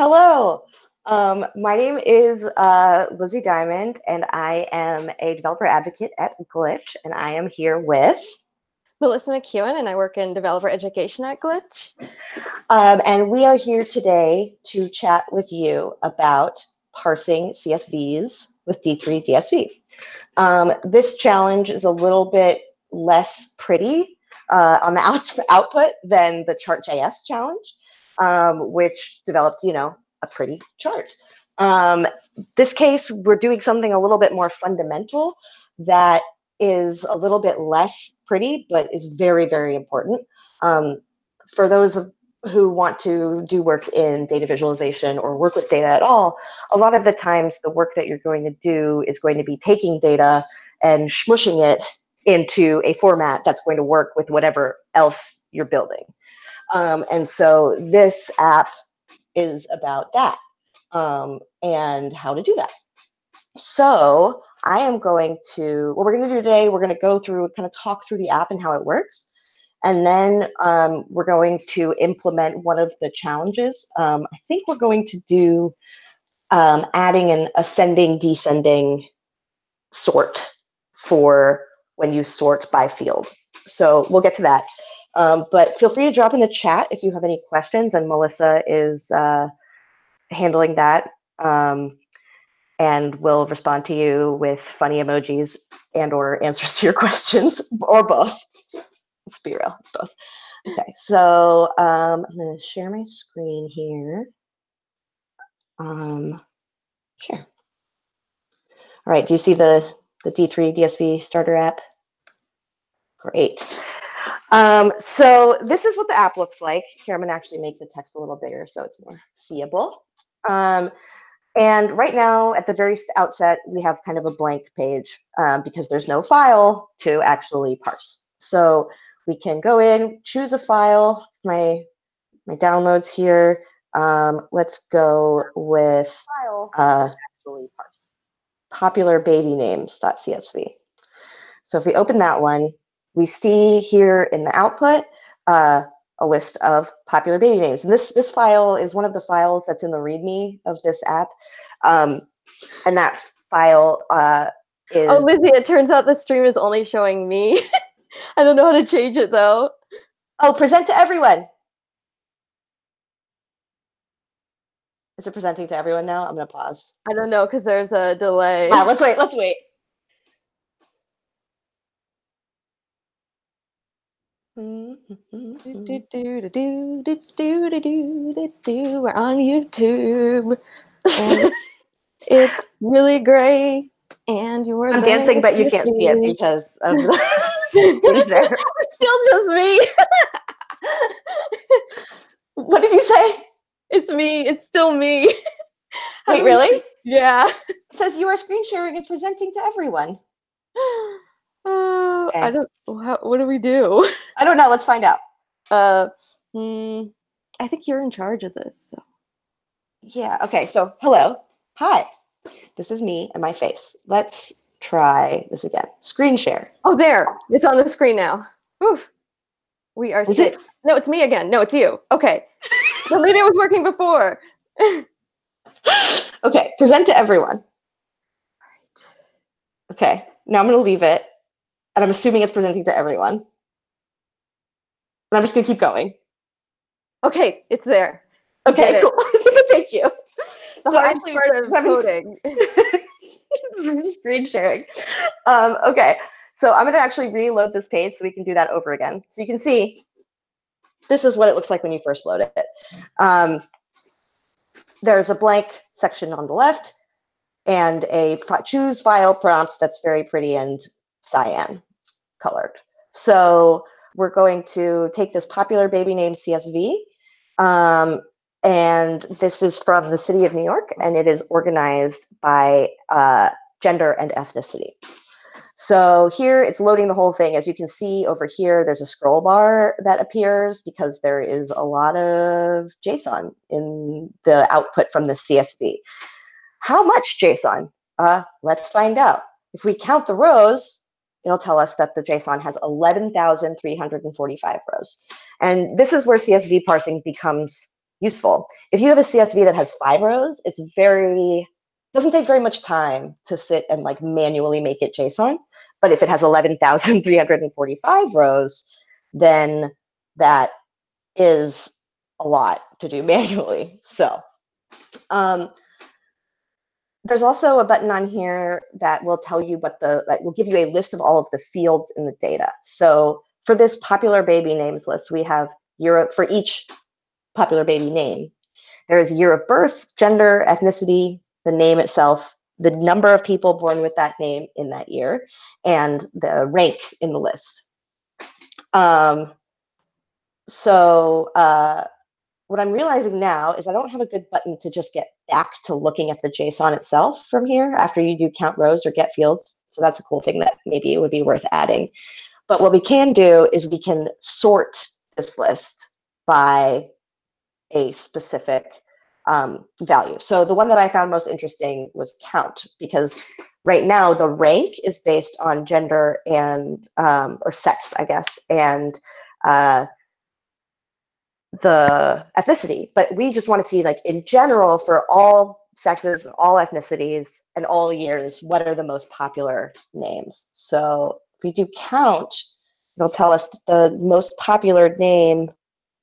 Hello, my name is Lizzie Diamond, and I am a developer advocate at Glitch, and I am here with Melissa McEwen, and I work in developer education at Glitch. And we are here today to chat with you about parsing CSVs with d3-dsv. This challenge is a little bit less pretty on the output than the chart.js challenge, which developed, a pretty chart. This case, we're doing something a little bit more fundamental that is a little bit less pretty, but is very, very important. For those who want to do work in data visualization or work with data at all, a lot of the times the work that you're going to do is going to be taking data and smushing it into a format that's going to work with whatever else you're building. And so this app is about that and how to do that. So I am going to, what we're going to do today, we're going to go through, kind of talk through the app and how it works. And then we're going to implement one of the challenges. I think we're going to do adding an ascending, descending sort for when you sort by field. So we'll get to that. But feel free to drop in the chat if you have any questions, and Melissa is handling that. And we'll respond to you with funny emojis and or answers to your questions, or both. Let's be real, it's both. Okay, so I'm going to share my screen here. Sure. All right, do you see the d3-dsv starter app? Great. So this is what the app looks like. Here, I'm going to actually make the text a little bigger so it's more seeable. And right now, at the very outset, we have kind of a blank page because there's no file to actually parse. So we can go in, choose a file, my downloads here. Let's go with actually parse, popularbabynames.csv. So if we open that one, we see here in the output a list of popular baby names. And this file is one of the files that's in the README of this app. And that file is... Oh, Lizzie, it turns out the stream is only showing me. I don't know how to change it, though. Oh, present to everyone. Is it presenting to everyone now? I'm going to pause. I don't know, because there's a delay. Let's wait. We're on YouTube. And it's really great. And you're I'm dancing, but you can't see it because of the Still just me. What did you say? It's me. It's still me. Wait, really? Yeah. It says you are screen sharing and presenting to everyone. Okay. I don't. What do we do? I don't know. Let's find out. I think you're in charge of this. So. Yeah. Okay. So hello. Hi. This is me and my face. Let's try this again. Screen share. Oh, there. It's on the screen now. Oof. We are safe. No, it's me again. No, it's you. Okay. Well, maybe it was working before. Okay. Present to everyone. Right. Okay. Now I'm going to leave it. And I'm assuming it's presenting to everyone. And I'm just going to keep going. Okay. It's there. Okay, cool. Thank you. The hardest part of coding. Screen sharing. Okay, so I'm going to actually reload this page so we can do that over again. So you can see this is what it looks like when you first load it. There's a blank section on the left and a choose file prompt that's very pretty and cyan colored. So we're going to take this popular baby name CSV. And this is from the city of New York, and it is organized by gender and ethnicity. So here it's loading the whole thing. As you can see over here, there's a scroll bar that appears because there is a lot of JSON in the output from the CSV. How much JSON? Let's find out. If we count the rows, it'll tell us that the JSON has 11,345 rows. And this is where CSV parsing becomes useful. If you have a CSV that has 5 rows, doesn't take very much time to sit and like manually make it JSON. But if it has 11,345 rows, then that is a lot to do manually. So there's also a button on here that will tell you that will give you a list of all of the fields in the data. So for this popular baby names list, we have for each popular baby name. There is year of birth, gender, ethnicity, the name itself, the number of people born with that name in that year, and the rank in the list. What I'm realizing now is I don't have a good button to just get back to looking at the JSON itself from here after you do count rows or get fields. So that's a cool thing that maybe it would be worth adding. But what we can do is we can sort this list by a specific value. So the one that I found most interesting was count, because right now the rank is based on gender and or sex, I guess, and the ethnicity. But we just want to see, like, in general, for all sexes, all ethnicities, and all years, what are the most popular names. So if we do count, it'll tell us the most popular name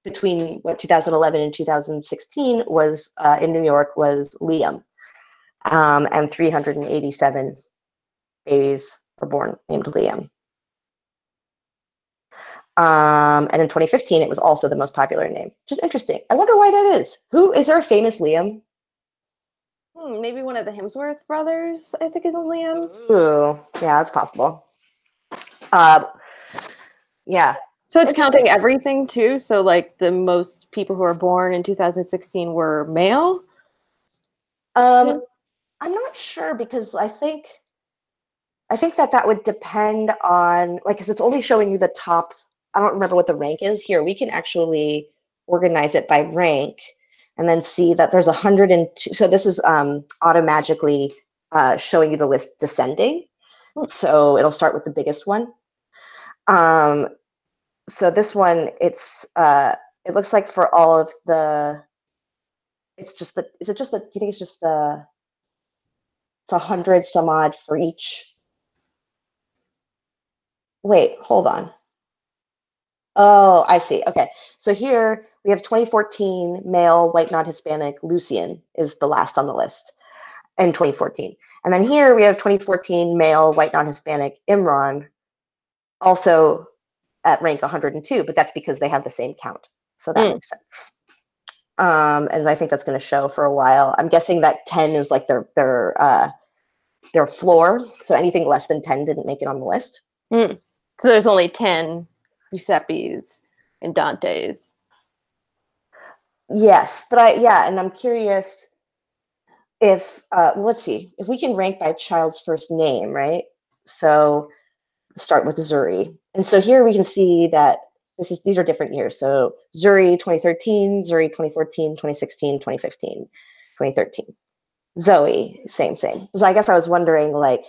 between 2011 and 2016 was in New York was Liam, and 387 babies were born named Liam. And in 2015, it was also the most popular name, which is interesting. I wonder why that is. Is there a famous Liam? Maybe one of the Hemsworth brothers, I think, is a Liam. Ooh, yeah, that's possible. Yeah. So it's counting everything too. So like the most people who are born in 2016 were male. I'm not sure, because I think that would depend on, like, because it's only showing you the top. I don't remember what the rank is here. We can actually organize it by rank and then see that there's 102. So this is automatically showing you the list descending. So it'll start with the biggest one. So this one, it looks like for all of the, it's just the, is it just the, do you think it's just the, it's 100 some odd for each? Wait, hold on. Oh, I see. Okay. So here we have 2014 male, white, non-Hispanic, Lucian is the last on the list in 2014. And then here we have 2014 male, white, non-Hispanic, Imran, also at rank 102, but that's because they have the same count. So that makes sense. And I think that's going to show for a while. I'm guessing that 10 is like their floor. So anything less than 10 didn't make it on the list. So there's only 10 Giuseppes and Dantes. Yes, but and I'm curious if, let's see, if we can rank by child's first name, right? So start with Zuri. And so here we can see that these are different years. So Zuri 2013, Zuri 2014, 2016, 2015, 2013. Zoe, same. So I guess I was wondering, like,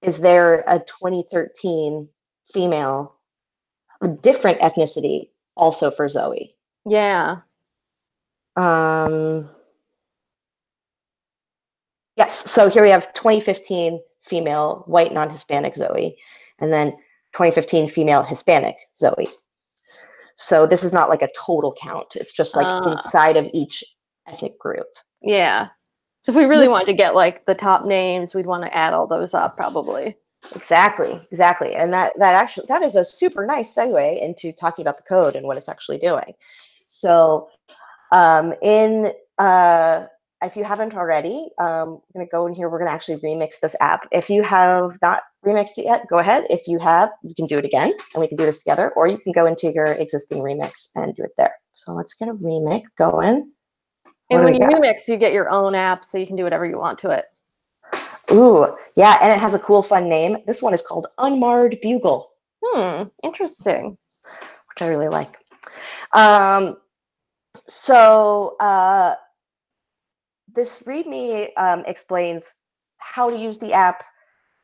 is there a 2013 female, a different ethnicity also for Zoe? Yeah. Yes, so here we have 2015 female, white, non-Hispanic Zoe, and then 2015 female, Hispanic Zoe. So this is not like a total count. It's just like inside of each ethnic group. Yeah. So if we really wanted to get like the top names, we'd want to add all those up probably. Exactly. And that is a super nice segue into talking about the code and what it's actually doing. So if you haven't already, I'm going to go in here. We're going to actually remix this app. If you have not remixed it yet, go ahead. If you have, you can do it again, and we can do this together, or you can go into your existing remix and do it there. So let's get a remix going. And when you remix, you get your own app, so you can do whatever you want to it. Ooh, yeah, and it has a cool, fun name. This one is called Unmarred Bugle. Interesting. Which I really like. This README explains how to use the app,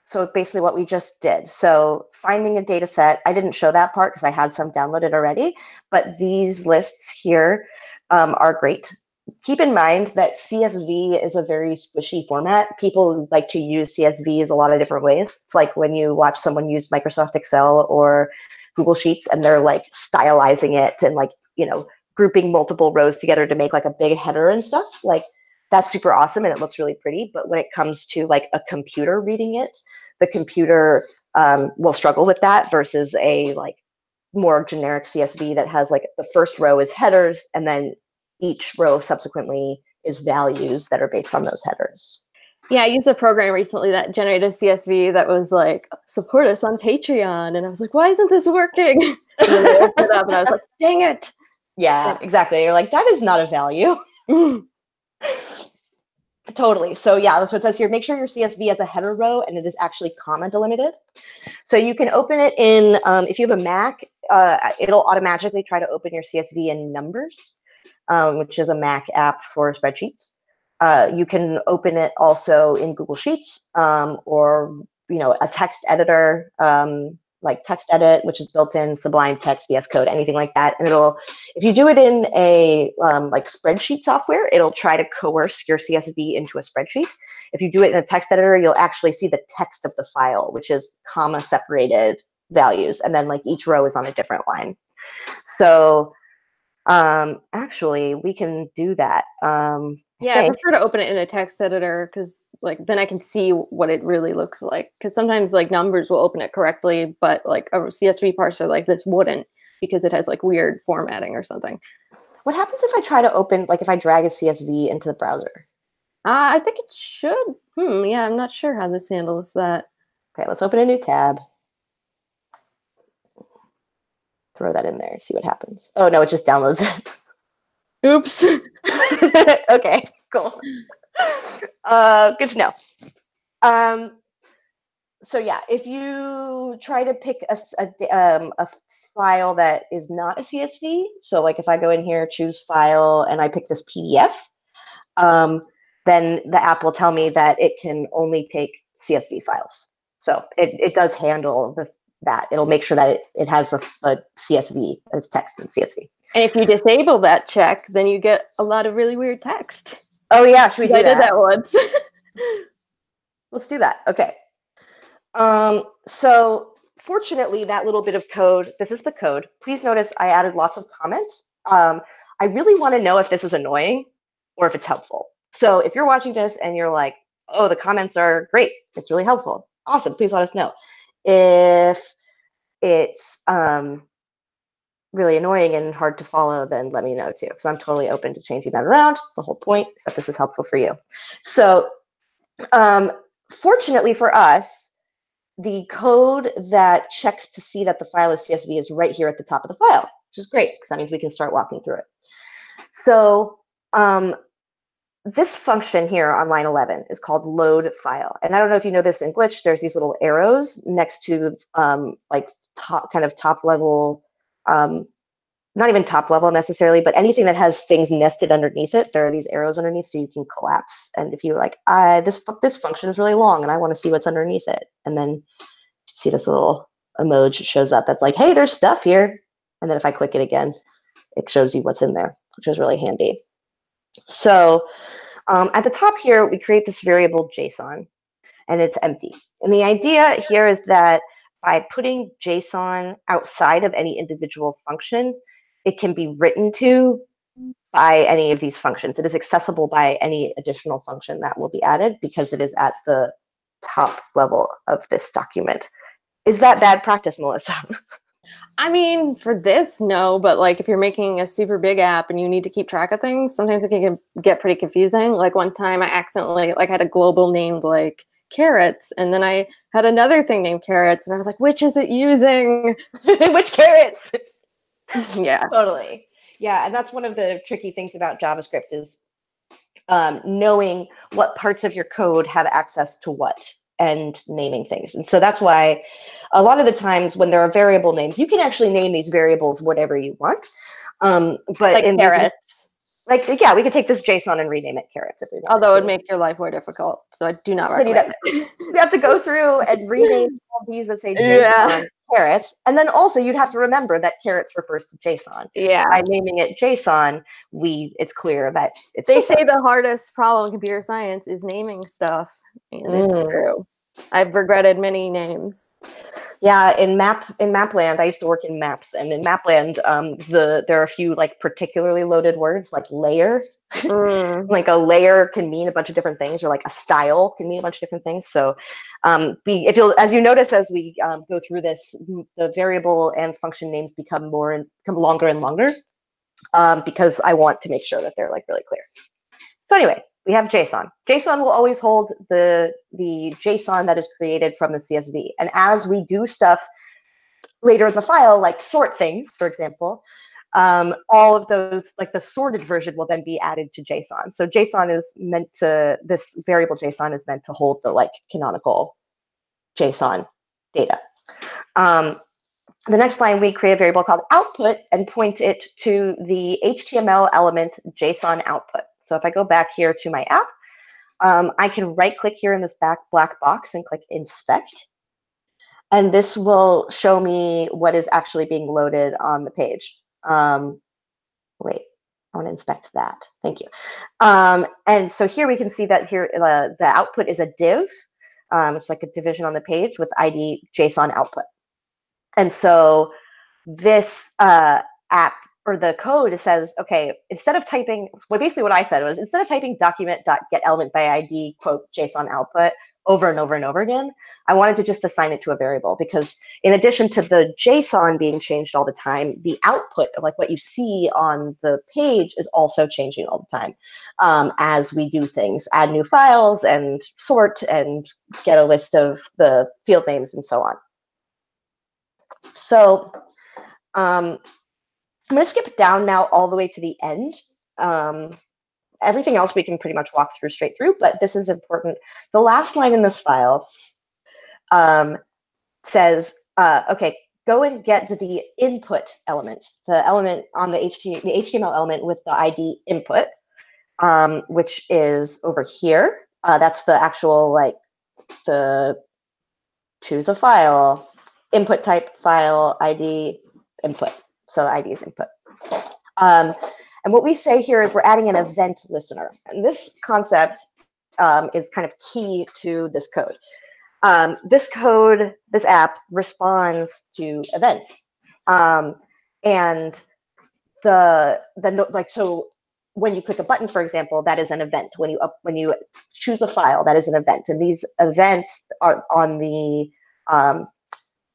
So basically what we just did. So finding a data set, I didn't show that part because I had some downloaded already, but these lists here are great. Keep in mind that CSV is a very squishy format. People like to use CSVs a lot of different ways. It's like when you watch someone use Microsoft Excel or Google Sheets and they're like stylizing it and like, you know, grouping multiple rows together to make like a big header and stuff. Like that's super awesome and it looks really pretty. But when it comes to like a computer reading it, the computer will struggle with that versus a like more generic CSV that has like the first row is headers and then each row subsequently is values that are based on those headers. Yeah, I used a program recently that generated a CSV that was like, support us on Patreon. And I was like, why isn't this working? And then I opened it up and I was like, dang it. Yeah, exactly. You're like, that is not a value. Totally. So yeah, so it says here, make sure your CSV has a header row and it is actually comma delimited. So you can open it in, if you have a Mac, it'll automatically try to open your CSV in Numbers, which is a Mac app for spreadsheets. You can open it also in Google Sheets or, you know, a text editor, like TextEdit, which is built in Sublime Text, VS Code, anything like that. And it'll, if you do it in a like spreadsheet software, it'll try to coerce your CSV into a spreadsheet. If you do it in a text editor, you'll actually see the text of the file, which is comma separated values. And then like each row is on a different line. So actually we can do that. Yeah, I prefer to open it in a text editor because like then I can see what it really looks like. Because sometimes like Numbers will open it correctly, but like a CSV parser like this wouldn't because it has like weird formatting or something. What happens if I try to open, like if I drag a CSV into the browser? I think it should. Yeah, I'm not sure how this handles that. Okay, let's open a new tab. Throw that in there, see what happens. Oh no, it just downloads it. Oops. Okay, cool. Good to know. So yeah, if you try to pick a file that is not a CSV, so like if I go in here, choose file, and I pick this PDF, then the app will tell me that it can only take CSV files. So it does handle that. It'll make sure that it has a CSV, it's text in CSV. And if you disable that check, then you get a lot of really weird text. Oh yeah, should we do that? I did that once. Let's do that. Okay. So fortunately, that little bit of code, this is the code. Please notice I added lots of comments. I really want to know if this is annoying or if it's helpful. So if you're watching this and you're like, oh, the comments are great, it's really helpful, awesome, please let us know. If it's really annoying and hard to follow, then let me know too, because I'm totally open to changing that around. The whole point is that this is helpful for you. So fortunately for us, the code that checks to see that the file is CSV is right here at the top of the file, which is great because that means we can start walking through it. So this function here on line 11 is called load file. And I don't know if you know this in Glitch, there's these little arrows next to like top level, not even top level necessarily, but anything that has things nested underneath it, there are these arrows underneath so you can collapse. And if you're like, this function is really long and I want to see what's underneath it. And then see this little emoji shows up that's like, hey, there's stuff here. And then if I click it again, it shows you what's in there, which is really handy. So at the top here, we create this variable JSON and it's empty. And the idea here is that by putting JSON outside of any individual function, it can be written to by any of these functions. It is accessible by any additional function that will be added because it is at the top level of this document. Is that bad practice, Melissa? I mean, for this, no, but like if you're making a super big app and you need to keep track of things, sometimes it can get pretty confusing. Like one time I accidentally had a global named like carrots, and then I had another thing named carrots, and I was like, which is it using? Which carrots? Yeah. Totally. Yeah, and that's one of the tricky things about JavaScript is knowing what parts of your code have access to what and naming things. And so that's why a lot of the times when there are variable names, you can actually name these variables whatever you want. But like in carrots. Like, yeah, we could take this JSON and rename it carrots if we want. Although it would make your life more difficult, so I do not recommend it. You have to go through and rename all these that say JSON Yeah. carrots, and then also you'd have to remember that carrots refers to JSON. Yeah. By naming it JSON, it's clear that it's They JSON. say the hardest problem in computer science is naming stuff, and it's true. I've regretted many names. Yeah, in Mapland, I used to work in maps, and in Mapland, there are a few like particularly loaded words like layer. Like a layer can mean a bunch of different things, or like a style can mean a bunch of different things. So, as you notice as we go through this, the variable and function names become longer and longer, because I want to make sure that they're like really clear. So anyway, we have JSON. JSON will always hold the JSON that is created from the CSV. And as we do stuff later in the file, like sort things, for example, all of those, like the sorted version will then be added to JSON. So this variable JSON is meant to hold the like canonical JSON data. The next line, we create a variable called output and point it to the HTML element JSON output. So if I go back here to my app, I can right click here in this black box and click inspect. And this will show me what is actually being loaded on the page. Wait, I want to inspect that. Thank you. And so here we can see that here the output is a div. It's like a division on the page with ID JSON output. And so this app or the code says, okay, instead of typing, basically what I said was, instead of typing document.getElementById quote JSON output over and over and over again, I wanted to just assign it to a variable, because in addition to the JSON being changed all the time, the output of like what you see on the page is also changing all the time as we do things, add new files and sort and get a list of the field names and so on. So I'm going to skip down now all the way to the end. Everything else we can pretty much walk through straight through, but this is important. The last line in this file says, okay, go and get the input element, the element on the HTML element with the ID input, which is over here. That's the actual, like, the choose a file, input type file, ID, input. So ID is input. And what we say here is we're adding an event listener. And this concept is kind of key to this code. This app responds to events. And so when you click a button, for example, that is an event. When you choose a file, that is an event. And these events are on the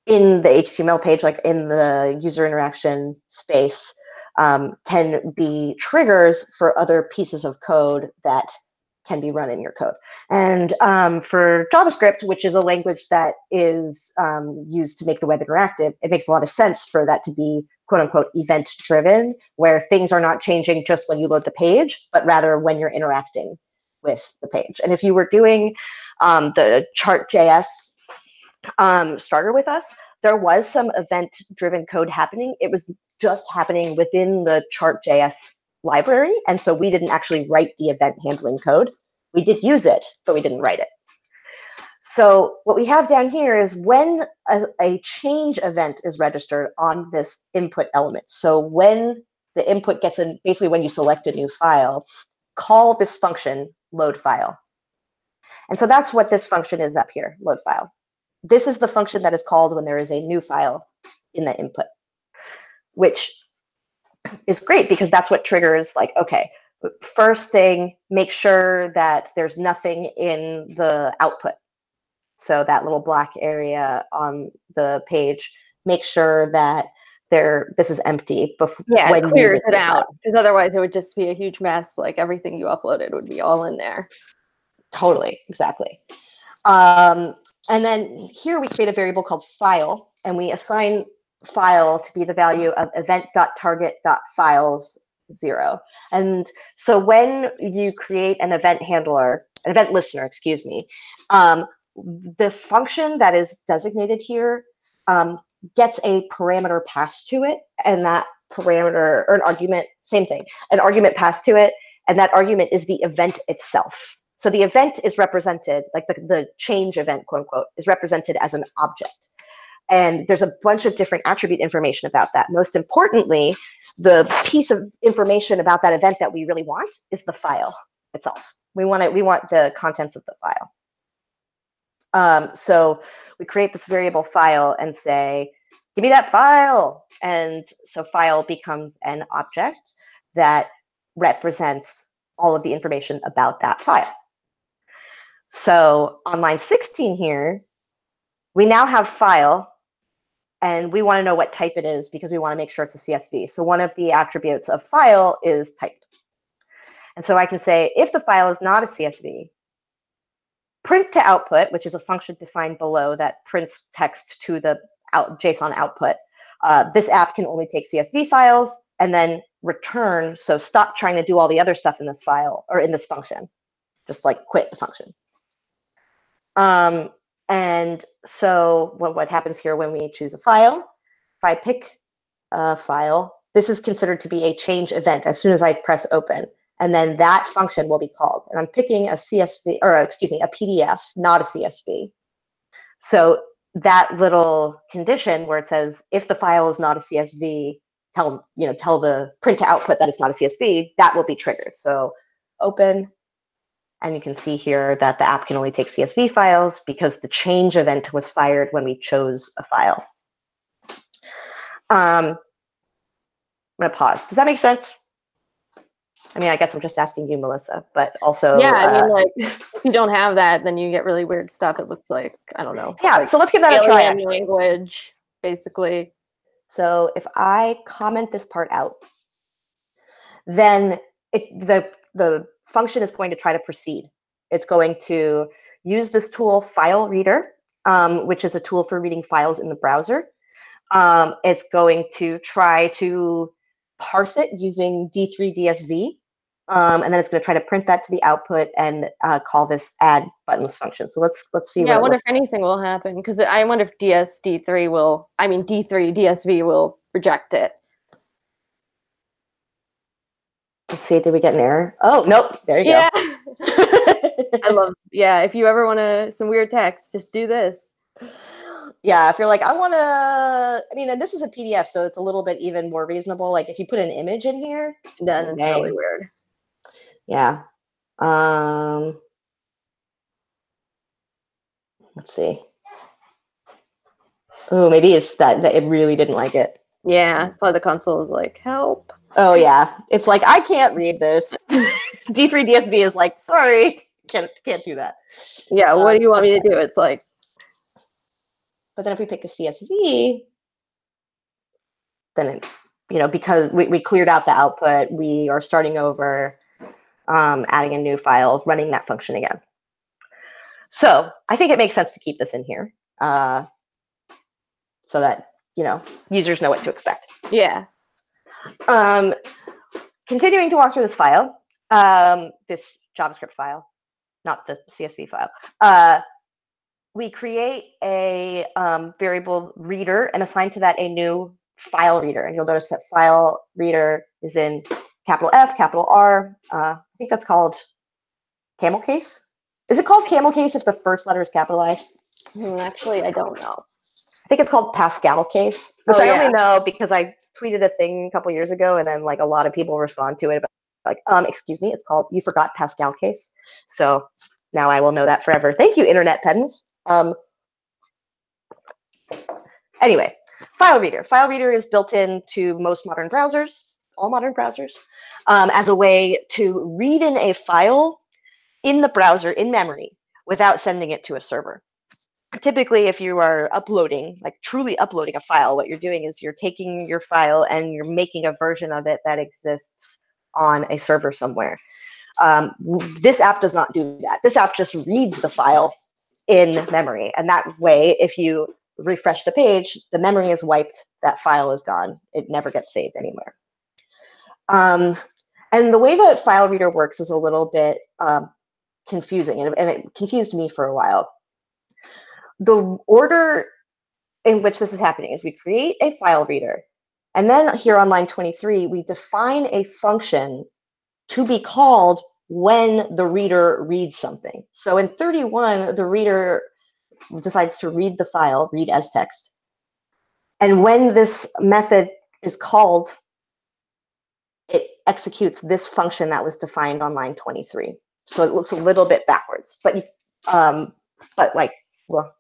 in the HTML page, like in the user interaction space, can be triggers for other pieces of code that can be run in your code. And for JavaScript, which is a language that is used to make the web interactive, it makes a lot of sense for that to be quote unquote event driven, where things are not changing just when you load the page, but rather when you're interacting with the page. And if you were doing the chart.js starter with us, there was some event-driven code happening. It was just happening within the chart.js library, and so we didn't actually write the event handling code. We did use it, but we didn't write it. So what we have down here is when a change event is registered on this input element. So when the input gets in, basically when you select a new file, call this function load file. And so that's what this function is up here, load file. This is the function that is called when there is a new file in the input, which is great because that's what triggers, like, okay, first thing, make sure that there's nothing in the output. So that little black area on the page, make sure that this is empty before. Yeah, it clears it out, because otherwise it would just be a huge mess. Like everything you uploaded would be all in there. Totally, exactly. And then here we create a variable called file, and we assign file to be the value of event.target.files 0. And so when you create an event listener, excuse me, the function that is designated here gets a parameter passed to it, and that parameter, or an argument same thing. An argument passed to it, and that argument is the event itself. So the event is represented, like the change event, quote unquote, is represented as an object. And there's a bunch of different attribute information about that. Most importantly, the piece of information about that event that we really want is the file itself. We want the contents of the file. So we create this variable file and say, give me that file. And so file becomes an object that represents all of the information about that file. So on line 16 here, we now have file, and we want to know what type it is because we want to make sure it's a CSV. So one of the attributes of file is type. And so I can say, if the file is not a CSV, print to output, which is a function defined below that prints text to the JSON output. This app can only take CSV files, and then return. So stop trying to do all the other stuff in this file or in this function. Just like quit the function. And so what happens here when we choose a file, if I pick a file, this is considered to be a change event as soon as I press open. And then that function will be called. And I'm picking a CSV, or excuse me, a PDF, not a CSV. So that little condition where it says, if the file is not a CSV, tell the print to output that it's not a CSV, that will be triggered. So open. And you can see here that the app can only take CSV files because the change event was fired when we chose a file. I'm going to pause. Does that make sense? I mean, I guess I'm just asking you, Melissa, but also... Yeah, I mean, like, if you don't have that, then you get really weird stuff. It looks like, I don't know. Yeah, like so let's give that a try, actually. Language, basically. So if I comment this part out, then the function is going to try to proceed. It's going to use this tool, File Reader, which is a tool for reading files in the browser. It's going to try to parse it using d3-dsv, and then it's going to try to print that to the output and call this add buttons function. So let's see. Yeah, I wonder if anything will happen, because I wonder if d3-dsv will reject it. Let's see, did we get an error? Oh, nope, there you go. I love, if you ever want some weird text, just do this. Yeah, if you're like, I mean, and this is a PDF, so it's a little bit even more reasonable. Like if you put an image in here, then it's really weird. Yeah. Let's see. Oh, maybe it's that it really didn't like it. Yeah, probably the console is like, help. Oh yeah, it's like, I can't read this. d3-dsv is like, sorry, can't do that. Yeah, what do you want me to do? It's like. But then if we pick a CSV, then because we cleared out the output, we are starting over, adding a new file, running that function again. So I think it makes sense to keep this in here, so that users know what to expect. Yeah. Continuing to walk through this file, this JavaScript file, not the CSV file. We create a variable reader and assign to that a new file reader. And you'll notice that file reader is in capital F, capital R. I think that's called camel case. Is it called camel case if the first letter is capitalized? Actually, I don't know. I think it's called Pascal case, which I only know because I tweeted a thing a couple years ago, and then like a lot of people respond to it like, excuse me, it's called, you forgot Pascal case. So now I will know that forever. Thank you, internet pedants. Anyway, file reader. File reader is built into most modern browsers, all modern browsers, as a way to read in a file in the browser in memory without sending it to a server. Typically, if you are uploading, like truly uploading a file, what you're doing is you're taking your file and you're making a version of it that exists on a server somewhere. This app does not do that. This app just reads the file in memory. And that way, if you refresh the page, the memory is wiped, that file is gone. It never gets saved anywhere. And the way that file reader works is a little bit confusing, and it confused me for a while. The order in which this is happening is we create a file reader, And then here on line 23, we define a function to be called when the reader reads something. So in 31, the reader decides to read the file, read as text. And when this method is called, it executes this function that was defined on line 23. So it looks a little bit backwards, but like, well,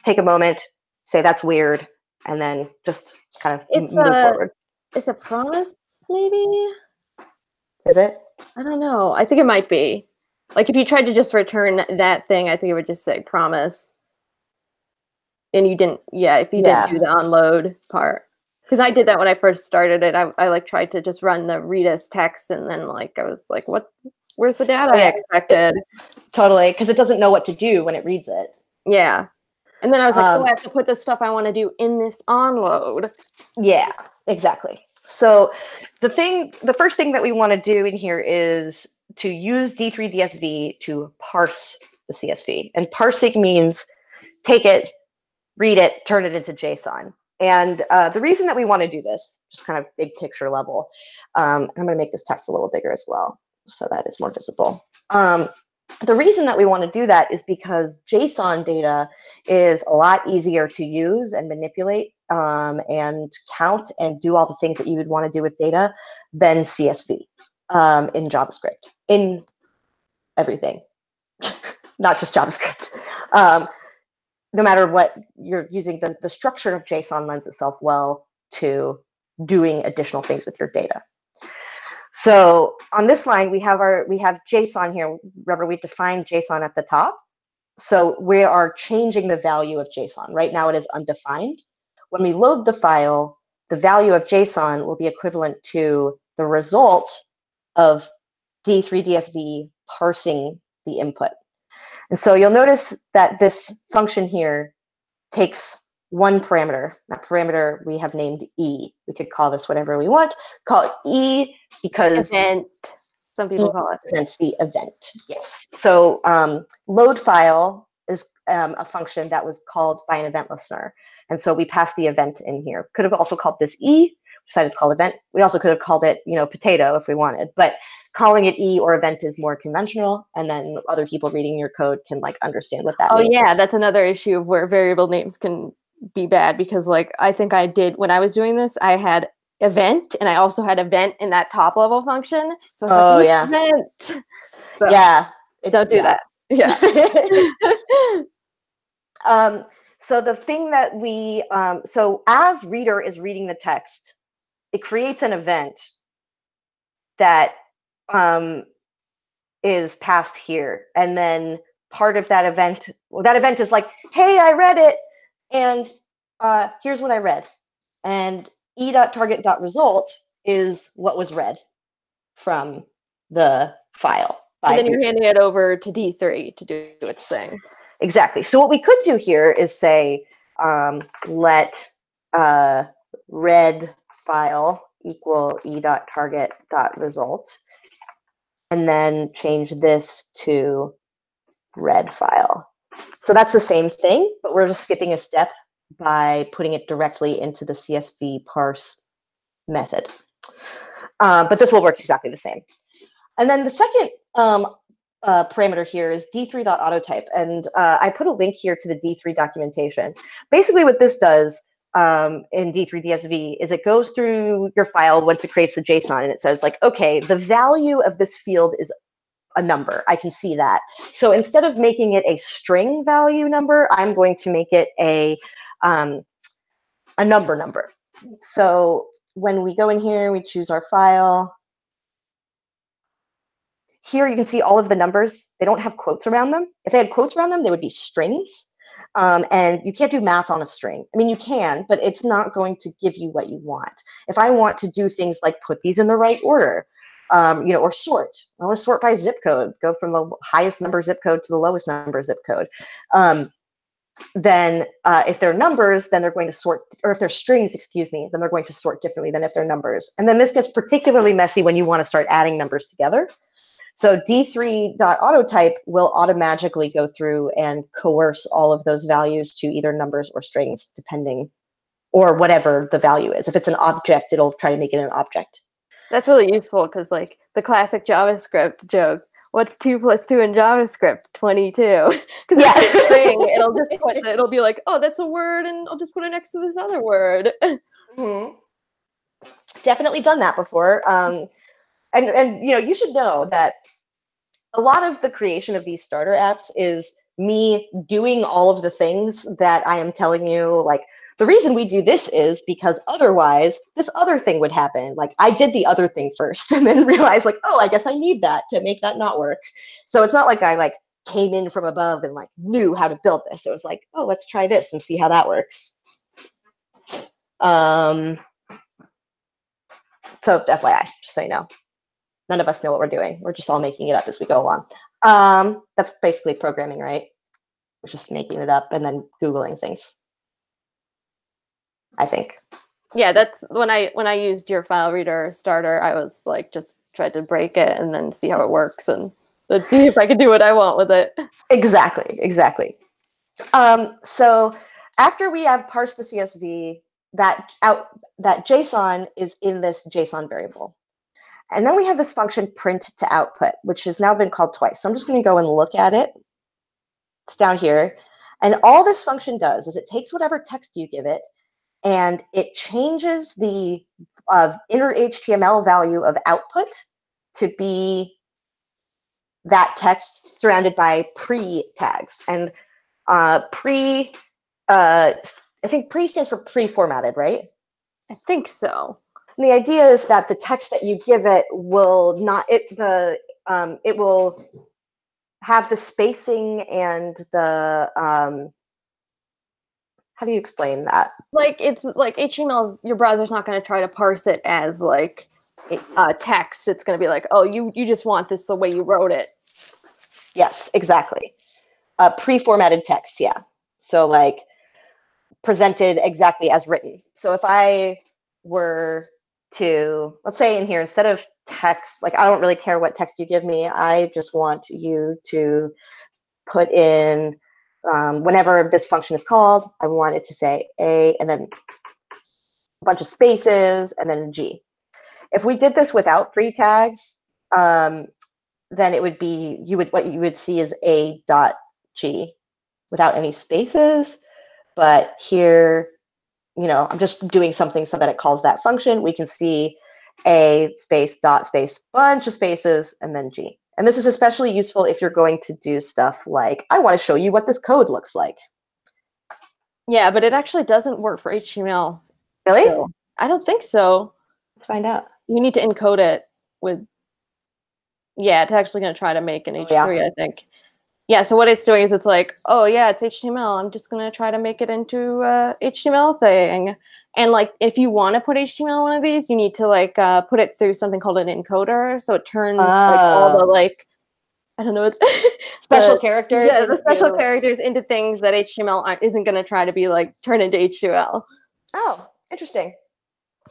take a moment, say that's weird, and then just kind of move forward. It's a promise, maybe? Is it? I don't know. I think it might be. Like if you tried to just return that thing, I think it would just say promise. And you didn't, if you didn't do the unload part. Because I did that when I first started it. I like tried to just run the read as text, and then like I was like, what? Where's the data I expected? Totally, because it doesn't know what to do when it reads it. Yeah. And then I was like, oh, I have to put the stuff I want to do in this onload. Yeah, exactly. So the first thing that we want to do in here is to use d3-dsv to parse the CSV. And parsing means take it, read it, turn it into JSON. And the reason that we want to do this, just kind of big picture level, I'm going to make this text a little bigger as well, so that it's more visible. The reason that we want to do that is because JSON data is a lot easier to use and manipulate and count and do all the things that you would want to do with data than CSV in JavaScript, in everything, not just JavaScript. No matter what you're using, the structure of JSON lends itself well to doing additional things with your data. So on this line, we have JSON here. Remember, we defined JSON at the top. So we are changing the value of JSON. Right now, it is undefined. When we load the file, the value of JSON will be equivalent to the result of d3-dsv parsing the input. And so you'll notice that this function here takes one parameter. That parameter we have named E. We could call this whatever we want. Call it E because event. Some people call it. Represents the event. Yes. So load file is a function that was called by an event listener. And so we passed the event in here. Could have also called this E. Decided to call event. We also could have called it, potato if we wanted. But calling it E or event is more conventional, and then other people reading your code can understand what that means. Oh yeah, that's another issue of where variable names can be bad, because I think I did when I was doing this, I had event and I also had event in that top level function. So I was like, event. So yeah. Don't do that. Yeah. So the thing that so as reader is reading the text, it creates an event that is passed here. And then part of that event, that event is like, hey, I read it, and here's what I read. And e.target.result is what was read from the file. And then you're handing it over to D3 to do its thing. Exactly. So what we could do here is say, let read file equal e.target.result, and then change this to read file. So that's the same thing, but we're just skipping a step by putting it directly into the CSV parse method. But this will work exactly the same. And then the second parameter here is d3.autotype. And I put a link here to the D3 documentation. Basically what this does in d3-dsv is it goes through your file once it creates the JSON, and it says okay, the value of this field is a number. I can see that. So instead of making it a string value number, I'm going to make it a number. So when we go in here, we choose our file. Here you can see all of the numbers. They don't have quotes around them. If they had quotes around them, they would be strings. And you can't do math on a string. I mean, you can, but it's not going to give you what you want. If I want to do things like put these in the right order, or sort. I want to sort by zip code, go from the highest number zip code to the lowest number zip code. Then if they're numbers, then they're going to sort, or if they're strings, excuse me, then they're going to sort differently than if they're numbers. And then this gets particularly messy when you want to start adding numbers together. So d3.autotype will automatically go through and coerce all of those values to either numbers or strings, depending or whatever the value is. If it's an object, it'll try to make it an object. That's really useful because, like, the classic JavaScript joke, what's 2 + 2 in JavaScript? 22. Because Yeah. it's a string, it'll be like, oh, that's a word, and I'll just put it next to this other word. Mm-hmm. Definitely done that before. And you know, you should know that a lot of the creation of these starter apps is me doing all of the things that I am telling you, like, the reason we do this is because otherwise this other thing would happen. Like, I did the other thing first and then realized, like, oh, I guess I need that to make that not work. So it's not like I like came in from above and like knew how to build this. It was like, oh, let's try this and see how that works. So FYI, just so you know, none of us know what we're doing. We're just all making it up as we go along. That's basically programming, right? We're just making it up and then Googling things, I think. Yeah, that's when I used your file reader starter, I was like, just tried to break it and then see how it works, and let's see if I can do what I want with it. Exactly. So after we have parsed the CSV, that JSON is in this JSON variable. And then we have this function print to output, which has now been called twice. So I'm just going to go and look at it. It's down here. And all this function does is it takes whatever text you give it, and it changes the inner HTML value of output to be that text surrounded by pre tags. And I think pre stands for pre-formatted, right? I think so. And the idea is that the text that you give it will not, it will have the spacing and the, how do you explain that? Like, it's like HTML, your browser's not going to try to parse it as like text. It's going to be like, oh, you just want this the way you wrote it. Yes, exactly. Pre-formatted text, yeah. So like presented exactly as written. So if I were to, let's say in here, instead of text, like I don't really care what text you give me, I just want you to put in, whenever this function is called, I want it to say A and then a bunch of spaces and then a G. If we did this without pre tags, then it would be, what you would see is A.G without any spaces. But here, you know, I'm just doing something so that it calls that function. We can see A space dot space, bunch of spaces, and then G. And this is especially useful if you're going to do stuff like, I want to show you what this code looks like. Yeah, but it actually doesn't work for HTML. Really? Still. I don't think so. Let's find out. You need to encode it with, yeah, it's actually going to try to make an H3, yeah. I think. Yeah, so what it's doing is it's like, oh, yeah, it's HTML. I'm just going to try to make it into a HTML thing. And, like, if you want to put HTML on one of these, you need to, like, put it through something called an encoder. So it turns, like, all the, like, I don't know. Special characters. Yeah, the special characters into things that HTML isn't going to try to be, like, turn into HTML. Oh, interesting.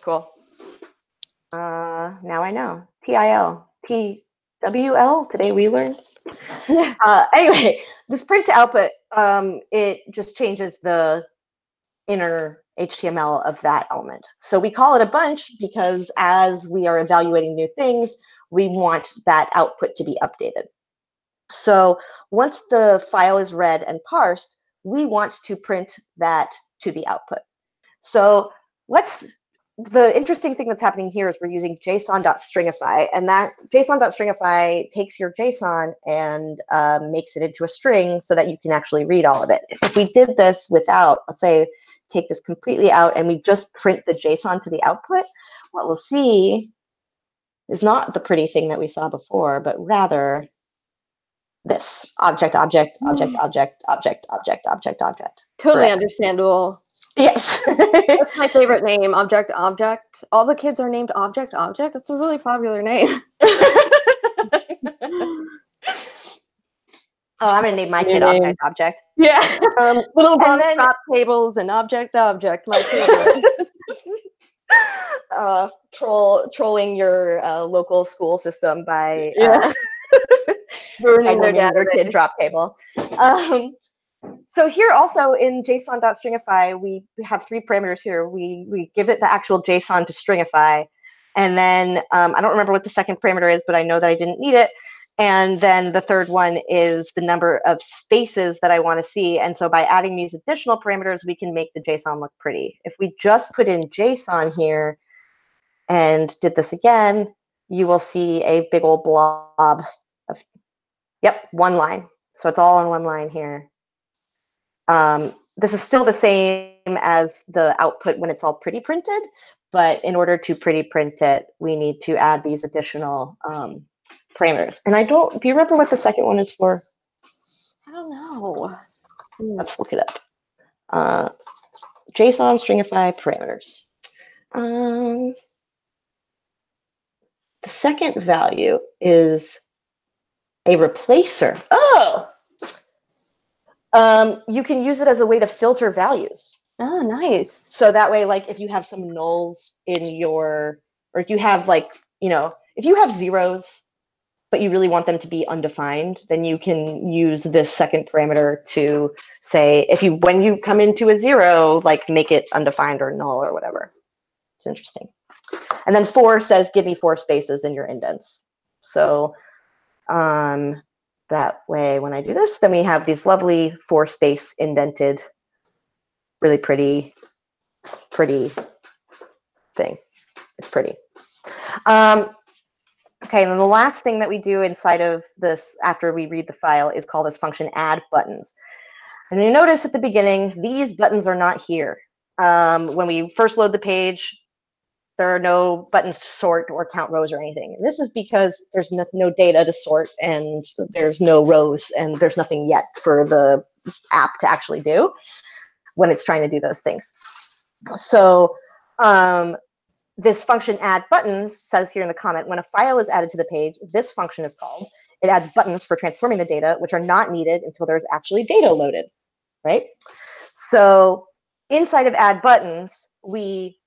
Cool. Now I know. TIL. TWL. Today we learned. Yeah. Anyway, this print to output, it just changes the inner HTML of that element. So we call it a bunch because as we are evaluating new things, we want that output to be updated. So once the file is read and parsed, we want to print that to the output. So the interesting thing that's happening here is we're using JSON.stringify, and that JSON.stringify takes your JSON and makes it into a string so that you can actually read all of it. If we did this without, let's say, take this completely out and we just print the JSON to the output, what we'll see is not the pretty thing that we saw before, but rather this object, object, object, object, object, object, object, object. Totally Forever. Understandable. Yes. That's my favorite name, Object Object. All the kids are named Object Object. It's a really popular name. I'm going to name my kid Object Object. Yeah. Little box then, drop tables and Object Object, my favorite. Trolling your local school system by ruining their kid drop table. So here also in JSON.stringify, we have 3 parameters here. We give it the actual JSON to stringify. And then I don't remember what the second parameter is, but I know that I didn't need it. And then the third one is the number of spaces that I want to see. And so by adding these additional parameters, we can make the JSON look pretty. If we just put in JSON here and did this again, you will see a big old blob of, yep, 1 line. So it's all on 1 line here. This is still the same as the output when it's all pretty printed, but in order to pretty print it, we need to add these additional parameters. And do you remember what the second one is for? I don't know. Let's look it up. JSON stringify parameters. The second value is a replacer. Oh! You can use it as a way to filter values. Oh, nice. So that way, like if you have some nulls in your, or if you have like, you know, if you have zeros, but you really want them to be undefined, then you can use this second parameter to say, when you come into a 0, like make it undefined or null or whatever. It's interesting. And then 4 says, give me 4 spaces in your indents. So that way, when I do this, then we have these lovely 4-space indented, really pretty thing. It's pretty. Okay, and then the last thing that we do inside of this after we read the file is call this function add buttons. And you notice at the beginning, these buttons are not here. When we first load the page, there are no buttons to sort or count rows or anything. And this is because there's no data to sort and there's no rows and there's nothing yet for the app to actually do when it's trying to do those things. So this function add buttons says here in the comment, when a file is added to the page, this function is called. It adds buttons for transforming the data, which are not needed until there's actually data loaded, right? So inside of add buttons, we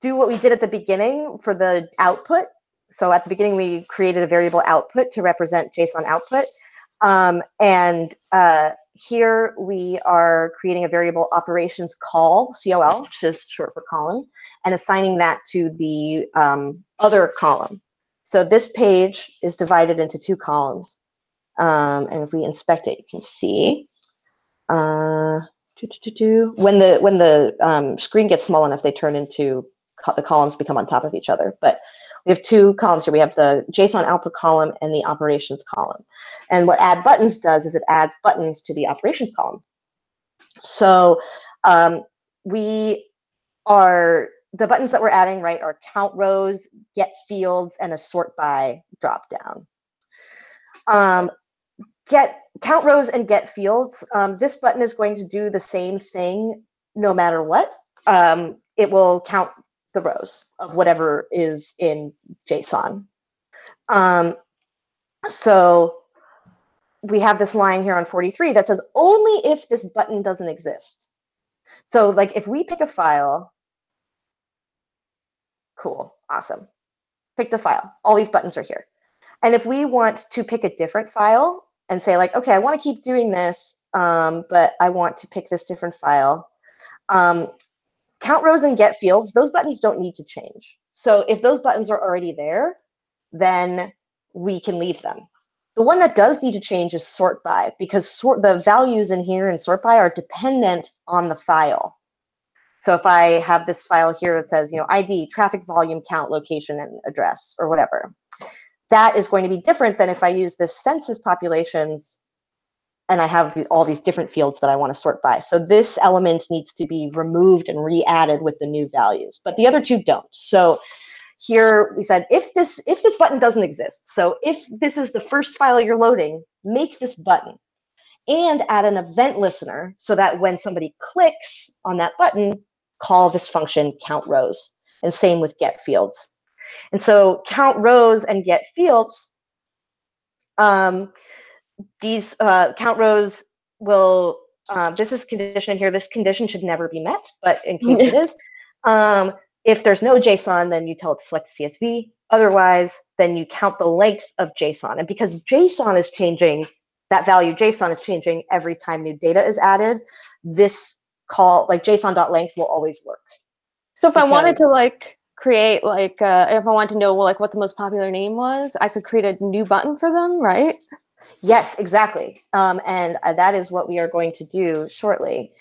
do what we did at the beginning for the output. So at the beginning, we created a variable output to represent JSON output. Here we are creating a variable operations call, COL, which is short for columns, and assigning that to the other column. So this page is divided into 2 columns. And if we inspect it, you can see when the screen gets small enough, they turn into, the columns become on top of each other. But we have 2 columns here. We have the JSON output column and the operations column. And what add buttons does is it adds buttons to the operations column. So the buttons that we're adding, right, are count rows, get fields, and a sort by dropdown. Count rows and get fields. This button is going to do the same thing no matter what. It will count the rows of whatever is in JSON. So we have this line here on 43 that says only if this button doesn't exist. So like if we pick a file, cool, awesome. Pick the file, all these buttons are here. And if we want to pick a different file and say like, okay, I want to keep doing this, but I want to pick this different file, count rows and get fields, those buttons don't need to change. So if those buttons are already there, then we can leave them. The one that does need to change is sort by, because the values in here in sort by are dependent on the file. So if I have this file here that says, you know, ID, traffic volume, count, location, and address, or whatever, that is going to be different than if I use this census populations and I have all these different fields that I want to sort by. So this element needs to be removed and re-added with the new values, but the other 2 don't. So here we said, if this button doesn't exist, so if this is the first file you're loading, make this button and add an event listener so that when somebody clicks on that button, call this function count rows, and same with get fields. And so count rows and get fields, these count rows will, this is condition here, this condition should never be met, but in case it is, if there's no JSON, then you tell it to select CSV. Otherwise, then you count the lengths of JSON. And because JSON is changing, that value JSON is changing every time new data is added, this call, like JSON.length, will always work. So if I wanted to like create like, if I wanted to know like what the most popular name was, I could create a new button for them, right? Yes, exactly. And that is what we are going to do shortly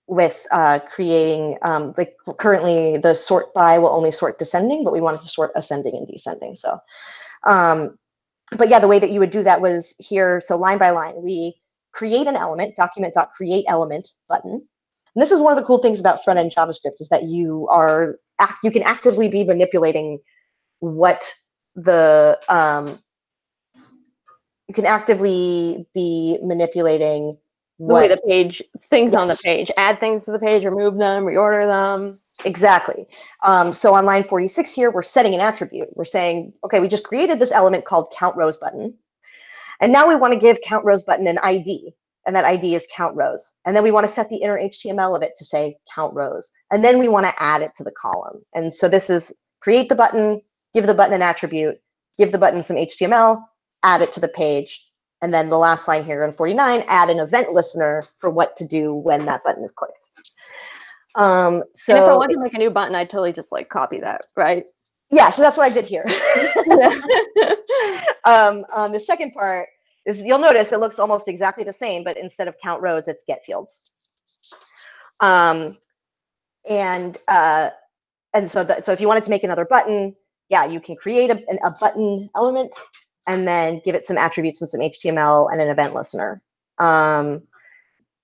with creating, like currently the sort by will only sort descending, but we wanted to sort ascending and descending. So, but yeah, the way that you would do that was here. So line by line, we create an element, document.create element button. And this is one of the cool things about front-end JavaScript is that you can actively be manipulating what the, you can actively be manipulating The way what, the page, things yes, on the page, add things to the page, remove them, reorder them. exactly. So on line 46 here, we're setting an attribute. We're saying, okay, we just created this element called count rows button. And now we want to give count rows button an ID. And that ID is count rows. And then we want to set the inner HTML of it to say count rows. And then we want to add it to the column. And so this is create the button, give the button an attribute, give the button some HTML, add it to the page. And then the last line here in 49, add an event listener for what to do when that button is clicked. And if I wanted to make a new button, I'd totally just like copy that, right? Yeah, so that's what I did here. On the second part, you'll notice it looks almost exactly the same, but instead of count rows, it's get fields. And so if you wanted to make another button, yeah, you can create a button element and then give it some attributes and some HTML and an event listener. And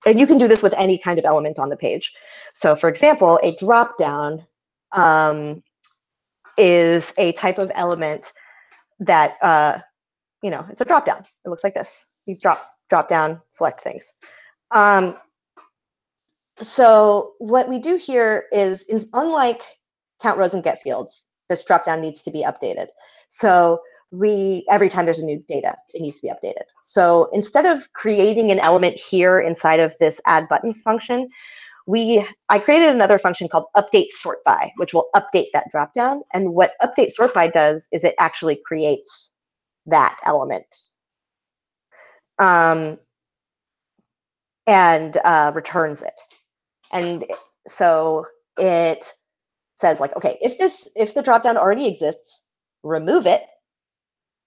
you can do this with any kind of element on the page. So for example, a dropdown is a type of element that, it's a dropdown. It looks like this. You drop down, select things. So what we do here is unlike count rows and get fields, this dropdown needs to be updated. So every time there's a new data, it needs to be updated. So instead of creating an element here inside of this add buttons function, I created another function called update sort by, which will update that dropdown. And what update sort by does is it actually creates that element and returns it. And so it says like, okay, if the dropdown already exists, remove it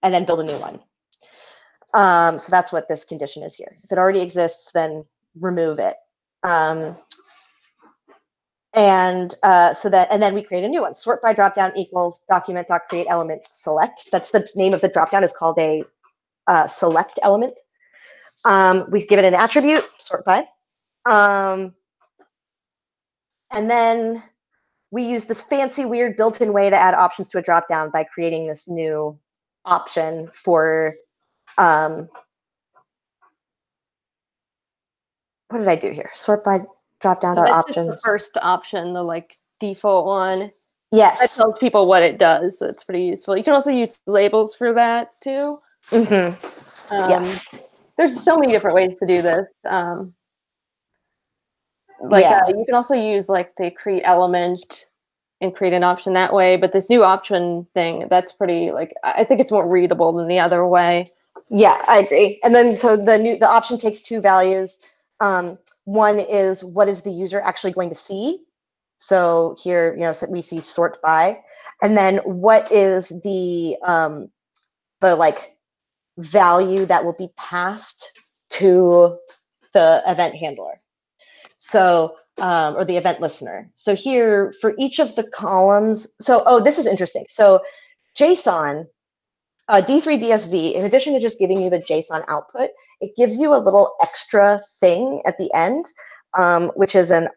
and then build a new one. So that's what this condition is here. If it already exists, then remove it. And then we create a new one. Sort by dropdown equals document.create element select. That's the name of the dropdown, is called a select element. We give it an attribute, sort by. And then we use this fancy, weird built-in way to add options to a dropdown by creating this new option for, what did I do here? Sort by dropdown or options. That's just the first option, the like default one. Yes. That tells people what it does. So it's pretty useful. You can also use labels for that too. Yes. There's so many different ways to do this. You can also use like the create element and create an option that way. But this new option thing, that's pretty I think it's more readable than the other way. Yeah, I agree. And then so the option takes two values. One is what is the user actually going to see? So here, so we see sort by, and then what is the value that will be passed to the event handler. So, or the event listener. So here for each of the columns, this is interesting. So JSON, d3-dsv, in addition to just giving you the JSON output, it gives you a little extra thing at the end, which is an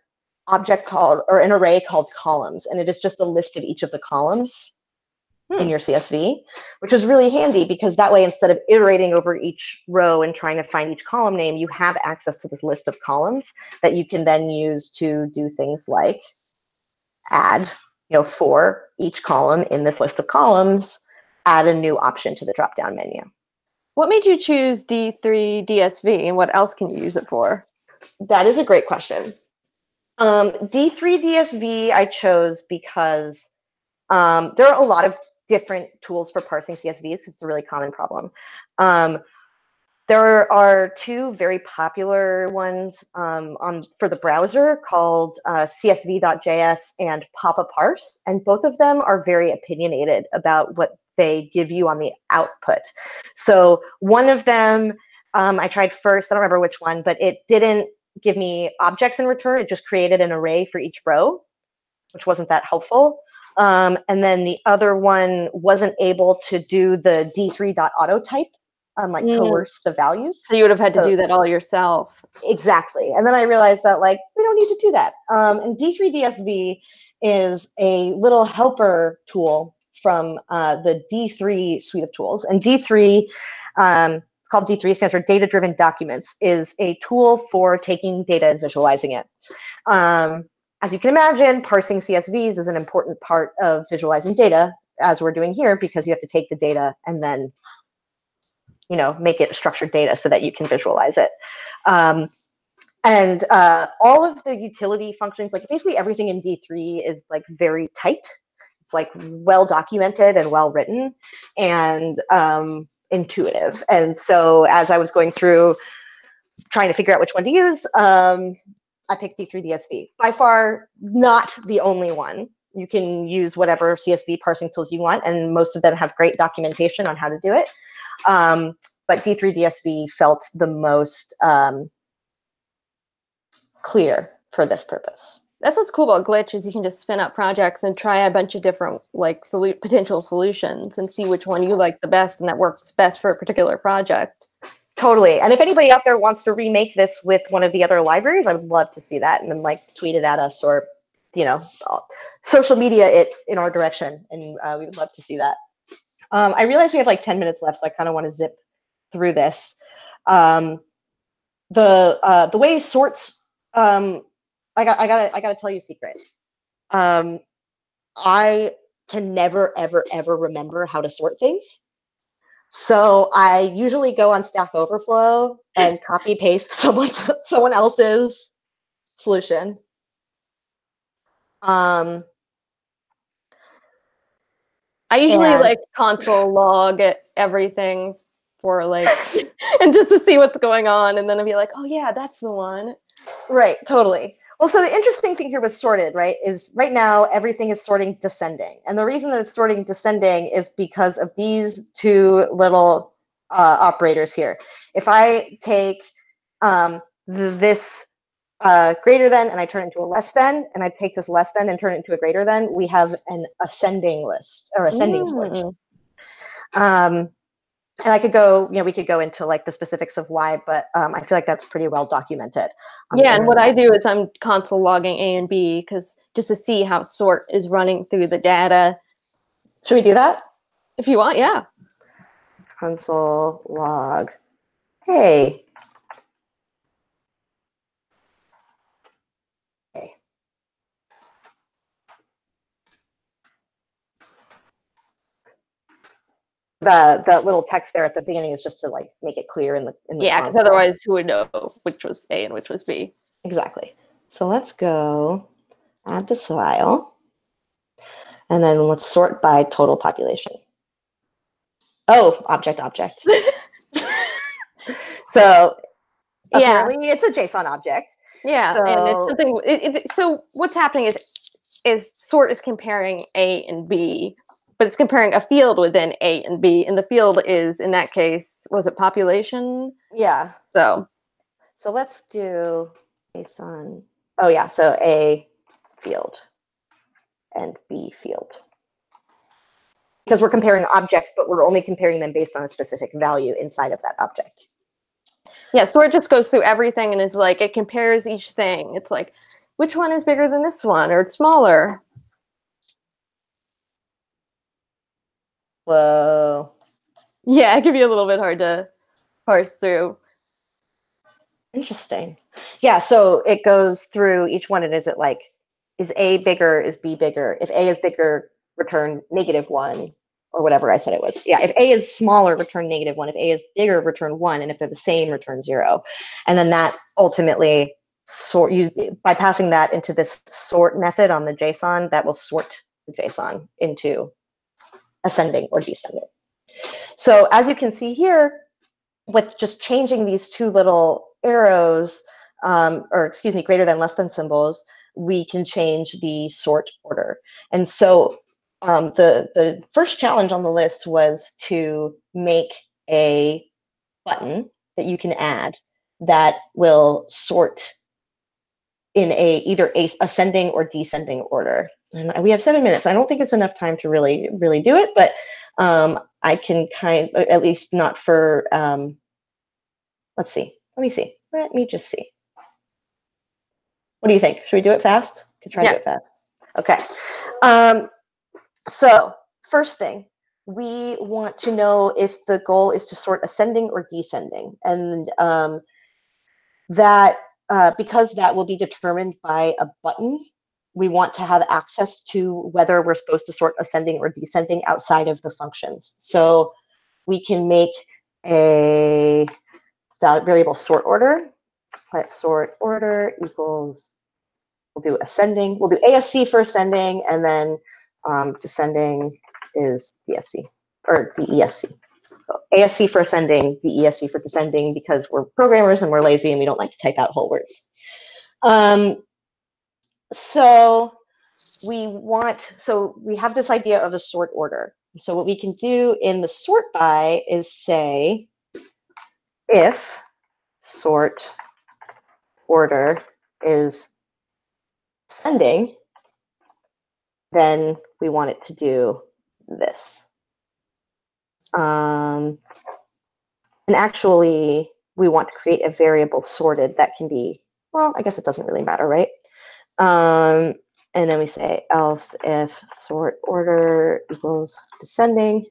array called columns. And it is just a list of each of the columns in your CSV, which is really handy because that way, instead of iterating over each row and trying to find each column name, you have access to this list of columns that you can then use to do things like add, for each column in this list of columns, add a new option to the drop-down menu. What made you choose d3-dsv, and what else can you use it for? That is a great question. d3-dsv I chose because there are a lot of different tools for parsing CSVs because it's a really common problem. There are two very popular ones for the browser called CSV.js and Papa Parse, and both of them are very opinionated about what they give you on the output. So one of them I tried first, I don't remember which one, but it didn't give me objects in return. It just created an array for each row, which wasn't that helpful. And then the other one wasn't able to do the d3.autotype, like coerce the values. So you would have had to do that all yourself. Exactly. And then I realized that like we don't need to do that. And d3-dsv is a little helper tool from the D3 suite of tools. And D3, it's called D3, stands for Data-Driven Documents, is a tool for taking data and visualizing it. As you can imagine, parsing CSVs is an important part of visualizing data, as we're doing here, because you have to take the data and then, you know, make it structured data so that you can visualize it. And all of the utility functions, like basically everything in D3 is like very tight. It's like well documented and well written and intuitive. And so as I was going through trying to figure out which one to use, I picked d3-dsv. By far, not the only one. You can use whatever CSV parsing tools you want, and most of them have great documentation on how to do it. But d3-dsv felt the most clear for this purpose. That's what's cool about Glitch is you can just spin up projects and try a bunch of different like potential solutions and see which one you like the best and that works best for a particular project. Totally. And if anybody out there wants to remake this with one of the other libraries, I would love to see that, and then like tweet it at us or, you know, social media it in our direction, and we would love to see that. I realize we have like 10 minutes left, so I kind of want to zip through this. The way sorts, I gotta tell you a secret. I can never ever remember how to sort things. So I usually go on Stack Overflow and copy paste someone else's solution. I usually like console log everything for like, and just to see what's going on, and then I'll be like, oh yeah, that's the one. Right, totally. Well, so the interesting thing here with sorted, right, is right now everything is sorting descending. And the reason that it's sorting descending is because of these two little operators here. If I take this greater than and I turn it into a less than, and I take this less than and turn it into a greater than, we have an ascending list or ascending sort. And I could go, you know, we could go into like the specifics of why, but I feel like that's pretty well documented. Yeah, and what I do is I'm console logging A and B because just to see how sort is running through the data. Should we do that? If you want, yeah. Console log. Hey. Okay. The little text there at the beginning is just to like make it clear in the yeah, because otherwise who would know which was A and which was B? Exactly. So let's go add this file, and then let's sort by total population. Oh, object. So apparently it's a JSON object. Yeah, so, and it's something. So what's happening is sort is comparing A and B. But it's comparing a field within A and B, and the field is, in that case, was it population? Yeah. So let's do JSON. Oh yeah, so A field and B field. Because we're comparing objects, but we're only comparing them based on a specific value inside of that object. Yeah, sort just goes through everything and is like, it compares each thing. It's like, which one is bigger than this one, or it's smaller? Whoa. Yeah, it can be a little bit hard to parse through. Interesting. Yeah, so it goes through each one, and is it like, is A bigger, is B bigger? If A is bigger, return -1, or whatever I said it was. Yeah, if A is smaller, return -1. If A is bigger, return 1. And if they're the same, return 0. And then that ultimately, by passing that into this sort method on the JSON, that will sort the JSON into ascending or descending. So as you can see here, with just changing these two little arrows, or excuse me, greater than, less than symbols, we can change the sort order. And so the first challenge on the list was to make a button that you can add that will sort in either ascending or descending order. And we have 7 minutes. I don't think it's enough time to really do it, but I can at least not for, let's see. Let me just see. What do you think? Should we do it fast? Could try to do it fast. Okay. So first thing, we want to know if the goal is to sort ascending or descending. And because that will be determined by a button, we want to have access to whether we're supposed to sort ascending or descending outside of the functions. So we can make a variable sort order. Let sort order equals, we'll do ascending. We'll do ASC for ascending, and then descending is DSC or DESC. So ASC for ascending, DESC for descending, because we're programmers and we're lazy and we don't like to type out whole words. So we have this idea of a sort order. So what we can do in the sort by is say, if sort order is ascending, then we want it to do this. And actually, we want to create a variable sorted that can be, well, I guess it doesn't really matter, right? And then we say else if sort order equals descending.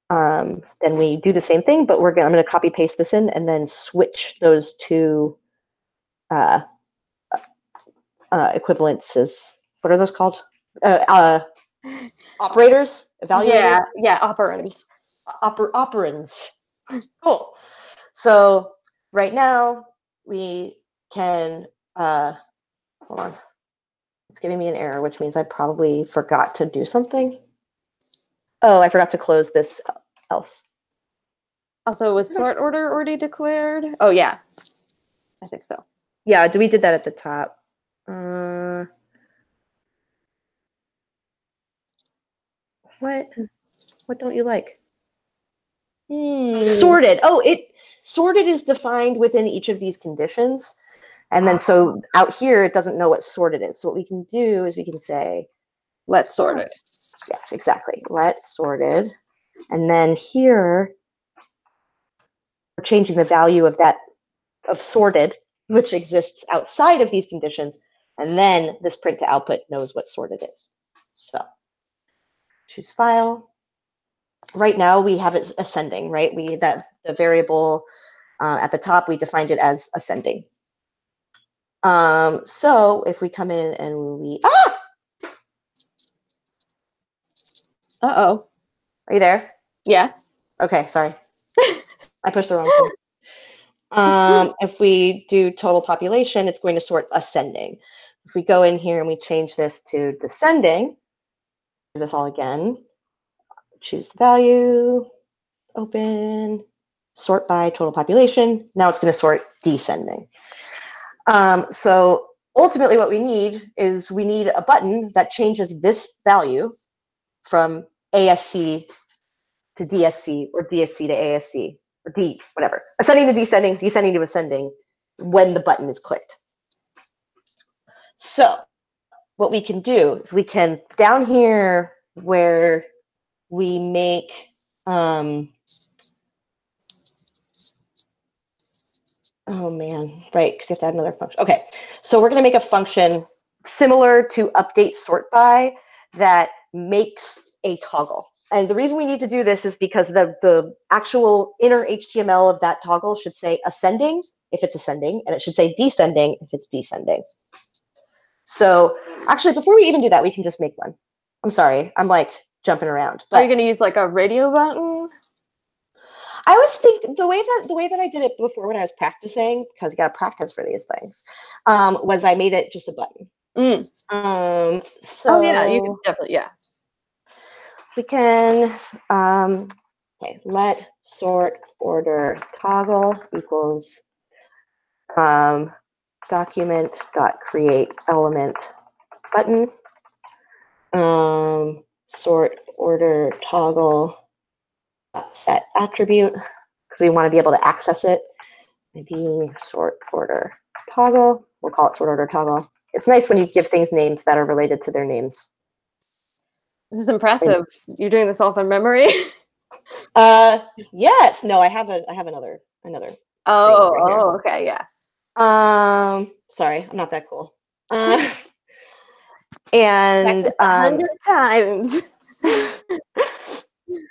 Then we do the same thing, but I'm going to copy paste this in and then switch those two equivalences. What are those called? Operators? Evaluators? Yeah, operands. Operands. Cool. So right now we can, hold on. It's giving me an error, which means I probably forgot to do something. Oh, I forgot to close this else. Also, was sort order already declared? Oh, yeah. I think so. Yeah, we did that at the top. What don't you like? Sorted. Oh, sorted is defined within each of these conditions. And then so out here, it doesn't know what sorted is. So what we can do is we can say, let sorted. Yes, exactly. Let sorted. And then here, we're changing the value of sorted, which exists outside of these conditions. And then this print to output knows what sorted is. So choose file. Right now we have it ascending, right? The variable at the top, we defined it as ascending. So if we come in and we, Uh-oh. Are you there? Yeah. Okay, sorry. I pushed the wrong thing. If we do total population, it's going to sort ascending. If we go in here and we change this to descending, do this all again, choose the value, open, sort by total population. Now it's going to sort descending. So ultimately what we need is a button that changes this value from ASC to DSC or DSC to ASC or D, whatever. Ascending to descending, descending to ascending when the button is clicked. So what we can do is we can, down here where we make, oh man, right, because you have to add another function. Okay, so we're going to make a function similar to update sort by that makes a toggle. And the reason we need to do this is because the actual inner HTML of that toggle should say ascending if it's ascending, and it should say descending if it's descending. So actually, before we even do that, we can just make one. I'm sorry, I'm like jumping around. But are you going to use like a radio button? I was thinking the way that I did it before when I was practicing, because you got to practice for these things, was I made it just a button. So oh yeah, you can definitely, yeah. We can Okay, let sort order toggle equals document.create element button. Sort order toggle set attribute, because we want to be able to access it. Maybe sort order toggle. We'll call it sort order toggle. It's nice when you give things names that are related to their names. This is impressive. You're doing this all from memory? Yes. No, I have another. Oh, okay, yeah. Sorry, I'm not that cool. And 100 times.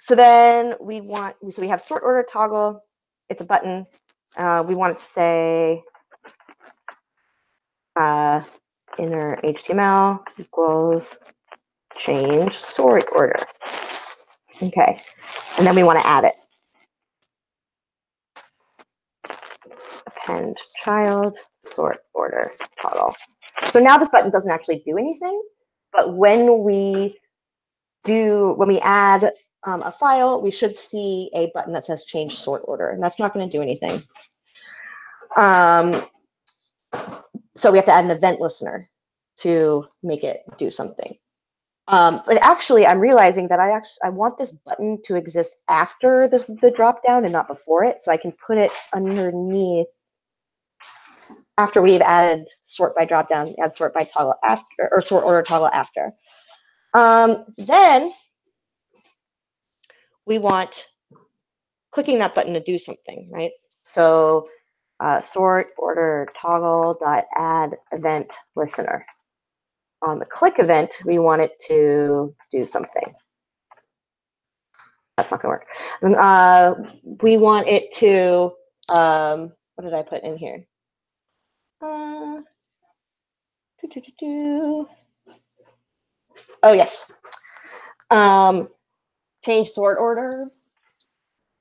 So then we have sort order toggle. It's a button. We want it to say inner HTML equals change sort order. Okay, and then we want to add it. Append child sort order toggle. So now this button doesn't actually do anything, but when we add a file, we should see a button that says change sort order, and that's not going to do anything. So we have to add an event listener to make it do something. But actually, I'm realizing that I want this button to exist after the drop down and not before it, so I can put it underneath after we've added sort by drop down, add sort by toggle after, or sort order toggle after. Then we want clicking that button to do something, right? So sort order toggle dot add event listener. On the click event, we want it to do something. That's not going to work. We want it to, what did I put in here? Oh, yes. Change sort order.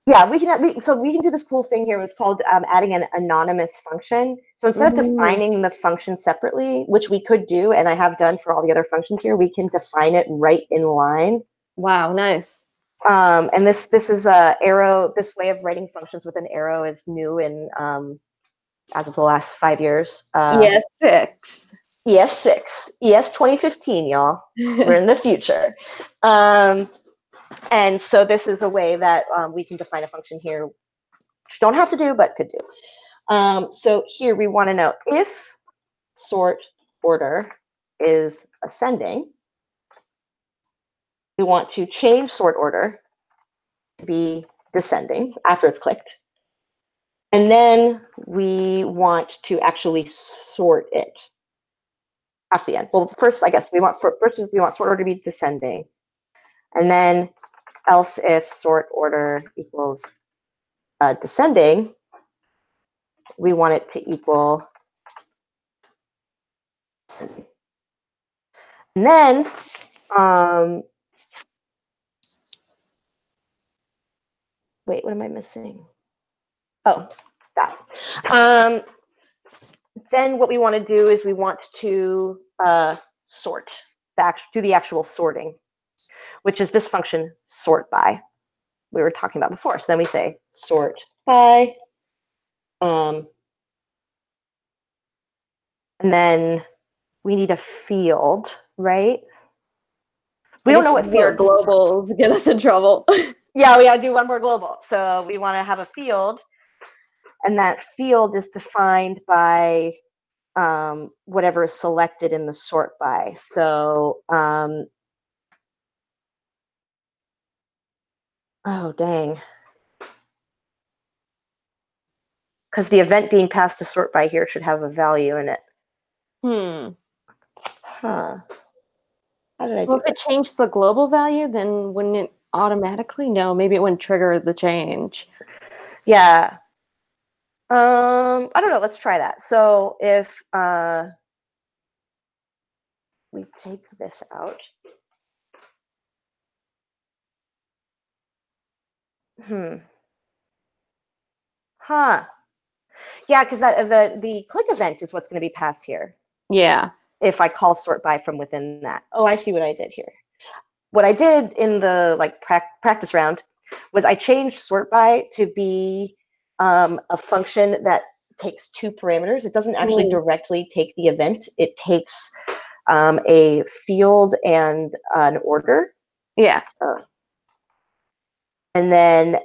Yeah, we can do this cool thing here. It's called adding an anonymous function. So instead of defining the function separately, which we could do, and I have done for all the other functions here, we can define it right in line. Wow, nice. And this is arrow. This way of writing functions with an arrow is new in as of the last 5 years. ES6. ES6, ES 2015, y'all. We're in the future. And so this is a way that we can define a function here, which don't have to do, but could do. So here we want to know if sort order is ascending, we want to change sort order to be descending after it's clicked. And then we want to actually sort it at the end. Well, first, I guess we want sort order to be descending. And then else if sort order equals descending, we want it to equal descending. And then wait, what am I missing? Oh, that. Then what we want to do is we want to sort, do the actual sorting, which is this function sort by we were talking about before. So then we say sort by, and then we need a field, right? We don't know what field globals get us in trouble. Yeah, we gotta do one more global. So we want to have a field, and that field is defined by whatever is selected in the sort by. So, oh, dang. Because the event being passed to sort by here should have a value in it. Huh. How did I do Well, if it changed the global value, then wouldn't it automatically? No, maybe it wouldn't trigger the change. Yeah. I don't know. Let's try that. So if we take this out. Huh. Yeah, because the click event is what's going to be passed here. Yeah. If I call sort by from within that. Oh, I see what I did here. What I did in the practice round was I changed sort by to be a function that takes 2 parameters. It doesn't actually directly take the event. It takes a field and an order. Yeah. So, and then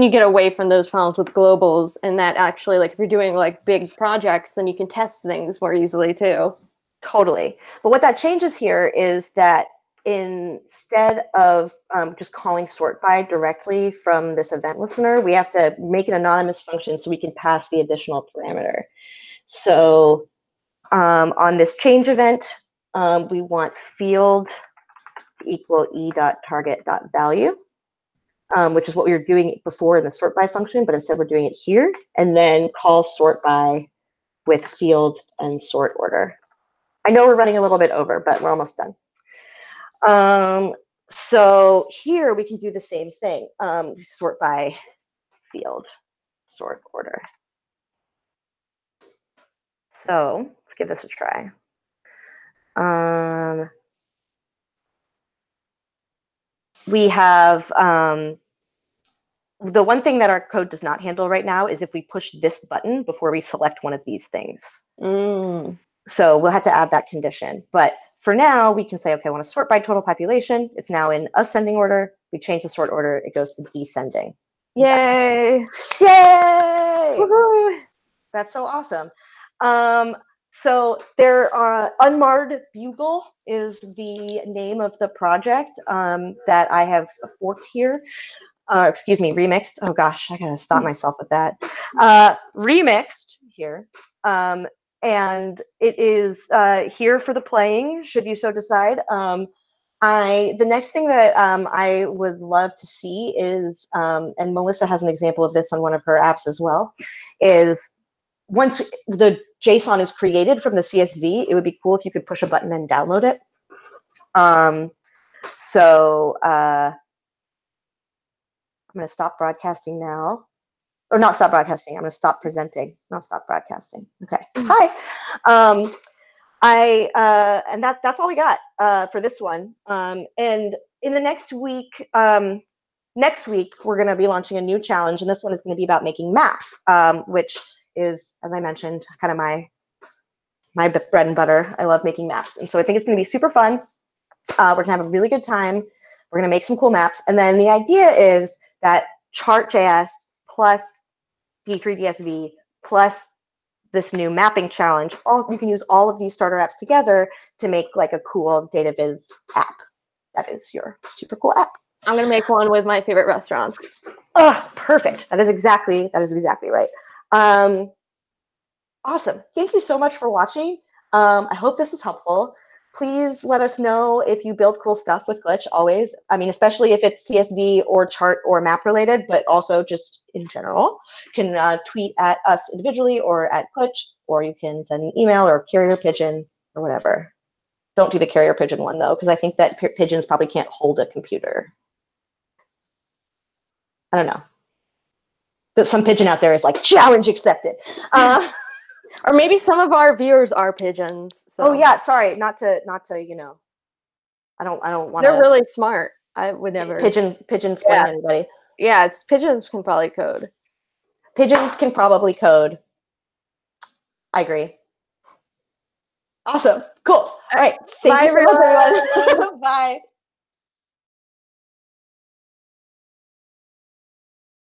you get away from those problems with globals, and that actually, like, if you're doing like big projects, then you can test things more easily too. Totally. But what that changes here is that instead of just calling sort by directly from this event listener, we have to make an anonymous function so we can pass the additional parameter. So on this change event, we want field to equal e.target.value, which is what we were doing before in the sort by function, but instead we're doing it here, and then call sort by with field and sort order. I know we're running a little bit over, but we're almost done. So here we can do the same thing, sort by field, sort order. So let's give this a try. We have the one thing that our code does not handle right now is if we push this button before we select one of these things. So we'll have to add that condition. But for now, we can say, okay, I want to sort by total population. It's now in ascending order. We change the sort order. It goes to descending. Yay! Yay! Woohoo! That's so awesome. So there are Unmarred Bugle is the name of the project that I have forked here. Excuse me, remixed. Oh gosh, I gotta stop myself with that. Remixed here. And it is here for the playing, should you so decide. The next thing that I would love to see is, and Melissa has an example of this on one of her apps as well, is once the JSON is created from the CSV, it would be cool if you could push a button and download it. So I'm going to stop broadcasting now. Or not stop broadcasting. I'm going to stop presenting, not stop broadcasting. Okay. Hi. And that's all we got for this one. And in the next week, we're going to be launching a new challenge, and this one is going to be about making maps, which is, as I mentioned, kind of my bread and butter. I love making maps, and so I think it's going to be super fun. We're going to have a really good time. We're going to make some cool maps, and then the idea is that chart.js plus d3-dsv plus this new mapping challenge, you can use all of these starter apps together to make like a cool data viz app. That is your super cool app. I'm gonna make one with my favorite restaurants. Oh, perfect. That is exactly right. Awesome. Thank you so much for watching. I hope this was helpful. Please let us know if you build cool stuff with Glitch always. I mean, especially if it's CSV or chart or map related, but also just in general. You can tweet at us individually or at Glitch, or you can send an email or carrier pigeon or whatever. Don't do the carrier pigeon one though, because I think that pigeons probably can't hold a computer. I don't know. But some pigeon out there is like, challenge accepted. Or maybe some of our viewers are pigeons. So. Oh yeah, sorry, not to you know. I don't want to. They're really smart. I would never pigeon explain anybody. Yeah, pigeons can probably code. Pigeons can probably code. I agree. Awesome. Cool. All right. Thank you so much, everyone. Bye.